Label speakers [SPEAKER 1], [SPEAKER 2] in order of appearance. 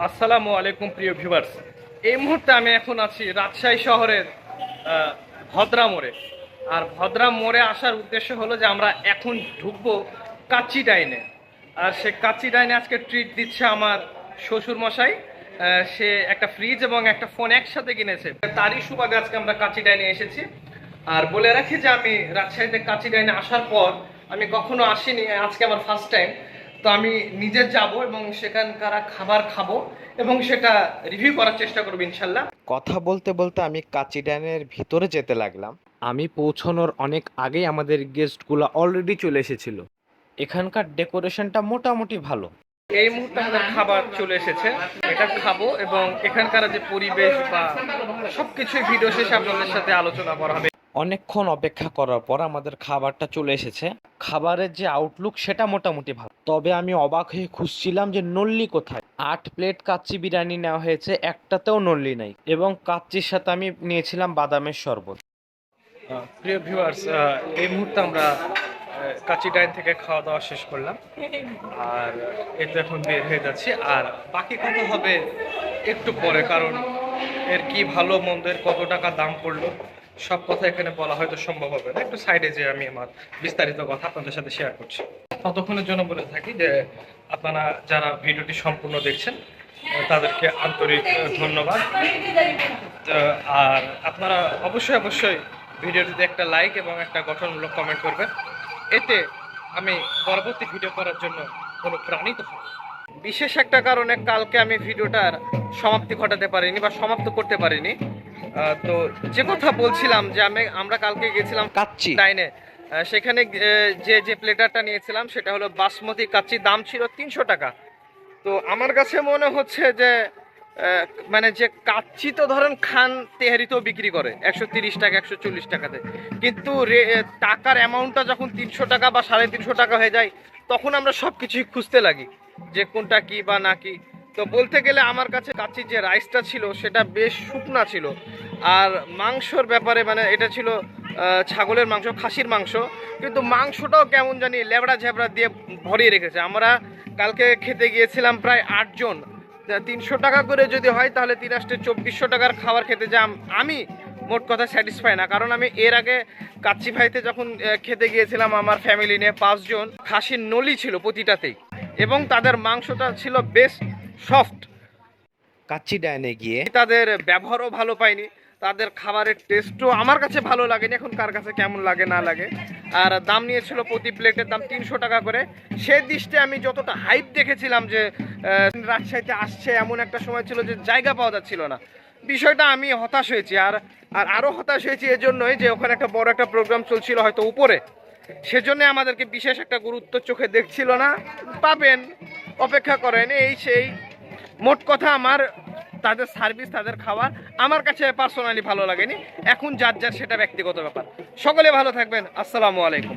[SPEAKER 1] আসসালামু আলাইকুম প্রিয় ভিউয়ার্স। এই মুহূর্তে আমি এখন আছি রাজশাহী শহরের ভদ্রা মোড়ে। আর ভদ্রা মোড়ে আসার উদ্দেশ্য হলো যে আমরা এখন ঢুকবো কাচ্চি ডাইনে। আর সে কাচ্চি ডাইনে আজকে ট্রিট দিচ্ছে আমার শ্বশুর মশাই। সে একটা ফ্রিজ এবং একটা ফোন একসাথে কিনেছে, তারই সুবাদে আজকে আমরা কাচ্চি ডাইনে এসেছি। আর বলে রাখি যে আমি রাজশাহীতে কাচ্চি ডাইনে আসার পর আমি কখনো আসিনি, আজকে আমার ফার্স্ট টাইম। তো আমি নিজে যাব এবং সেখানকার খাবার খাবো এবং সেটা রিভিউ করার চেষ্টা করবো ইনশাল্লাহ।
[SPEAKER 2] কথা বলতে বলতে আমি কাচ্চি ডাইনের ভিতরে যেতে লাগলাম। আমি পৌঁছানোর অনেক আগেই আমাদের গেস্টগুলো অলরেডি চলে এসেছিল। এখানকার ডেকোরেশনটা মোটামুটি ভালো।
[SPEAKER 1] এই মুহূর্তে আমাদের খাবার চলে এসেছে, এটা খাবো এবং এখানকার যে পরিবেশ বা সবকিছুই ভিডিও শেষে আপনাদের সাথে আলোচনা করা হবে।
[SPEAKER 2] অনেকক্ষণ অপেক্ষা করার পর আমাদের খাবারটা চলে এসেছে। খাবারের যে আউটলুক সেটা মোটামুটি ভালো, তবে আমি অবাক হয়ে খুঁজছিলাম যে নল্লি কোথায়। 8 প্লেট কাচ্চি বিরিয়ানি নেওয়া হয়েছে, একটাতেও নল্লি নাই। এবং কাচ্চির সাথে আমি নিয়েছিলাম বাদামের শরবত।
[SPEAKER 1] প্রিয় ভিউয়ার্স, এই মুহূর্তে আমরা কাচ্চি ডাইন থেকে খাওয়া দাওয়া শেষ করলাম আর এই তো এখন বের হয়ে যাচ্ছি। আর বাকি কথা হবে একটু পরে, কারণ এর কি ভালো মন্দ, এর কত টাকা দাম পড়লো সব কথা এখানে বলা হয়তো সম্ভব হবে না। একটু সাইডে যে আমি আমার বিস্তারিত কথা আপনাদের সাথে শেয়ার করছি। ততক্ষণের জন্য বলে থাকি যে আপনারা যারা ভিডিওটি সম্পূর্ণ দেখছেন তাদেরকে আন্তরিক ধন্যবাদ। আর আপনারা অবশ্যই ভিডিওটিতে একটা লাইক এবং একটা গঠনমূলক কমেন্ট করবেন, এতে আমি পরবর্তী ভিডিও করার জন্য অনুপ্রাণিত হব। বিশেষ একটা কারণে কালকে আমি ভিডিওটার সমাপ্তি ঘটাতে পারিনি বা সমাপ্ত করতে পারিনি। তো যে কথা বলছিলাম যে আমরা কালকে গেছিলাম
[SPEAKER 2] কাচ্চি
[SPEAKER 1] ডাইনে। সেখানে যে প্লেটারটা নিয়েছিলাম সেটা হলো বাসমতি কাচ্চি, দাম ছিল 300 টাকা। তো আমার কাছে মনে হচ্ছে যে মানে যে কাচ্চি তো ধরেন খান তেহারিতেও বিক্রি করে 130 টাকা 140 টাকাতে, কিন্তু টাকার অ্যামাউন্টটা যখন 300 টাকা বা 350 টাকা হয়ে যায় তখন আমরা সব কিছুই খুঁজতে লাগি যে কোনটা কি বা না কি। তো বলতে গেলে আমার কাছে কাচ্চির যে রাইসটা ছিল সেটা বেশ শুকনা ছিল। আর মাংসর ব্যাপারে মানে এটা ছিল ছাগলের মাংস, খাসির মাংস, কিন্তু মাংসটাও কেমন জানি লেবড়া ঝেবড়া দিয়ে ভরিয়ে রেখেছে। আমরা কালকে খেতে গিয়েছিলাম প্রায় 8 জন, 300 টাকা করে যদি হয় তাহলে 3 আসতে 2400 টাকার খাবার খেতে যাম। আমি মোট কথা স্যাটিসফাই না, কারণ আমি এর আগে কাচ্চি ভাইতে যখন খেতে গিয়েছিলাম আমার ফ্যামিলি নিয়ে 5 জন, খাসির নলি ছিল প্রতিটাতেই এবং তাদের মাংসটা ছিল বেশ সফট।
[SPEAKER 2] কাচ্চি ডাইনে গিয়ে
[SPEAKER 1] তাদের ব্যবহারও ভালো পাইনি, তাদের খাবারের টেস্টও আমার কাছে ভালো লাগেনি, এখন কার কাছে কেমন লাগে না লাগে। আর দাম নিয়েছিল প্রতি প্লেটের দাম 300 টাকা করে। সেই দৃষ্টে আমি যতটা হাইপ দেখেছিলাম যে রাজশাহীতে আসছে, এমন একটা সময় ছিল যে জায়গা পাওয়া যাচ্ছিল না। বিষয়টা আমি হতাশ হয়েছি। আর আরও হতাশ হয়েছি এজন্যই যে ওখানে একটা বড় একটা প্রোগ্রাম চলছিল হয়তো উপরে, সেজন্য আমাদেরকে বিশেষ একটা গুরুত্ব চোখে দেখছিল না। পাবেন, অপেক্ষা করেন, এই সেই। মোট কথা আমার তাদের সার্ভিস, তাদের খাবার আমার কাছে পার্সোনালি ভালো লাগেনি। এখন যার সেটা ব্যক্তিগত ব্যাপার। সকলে ভালো থাকবেন। আসসালামু আলাইকুম।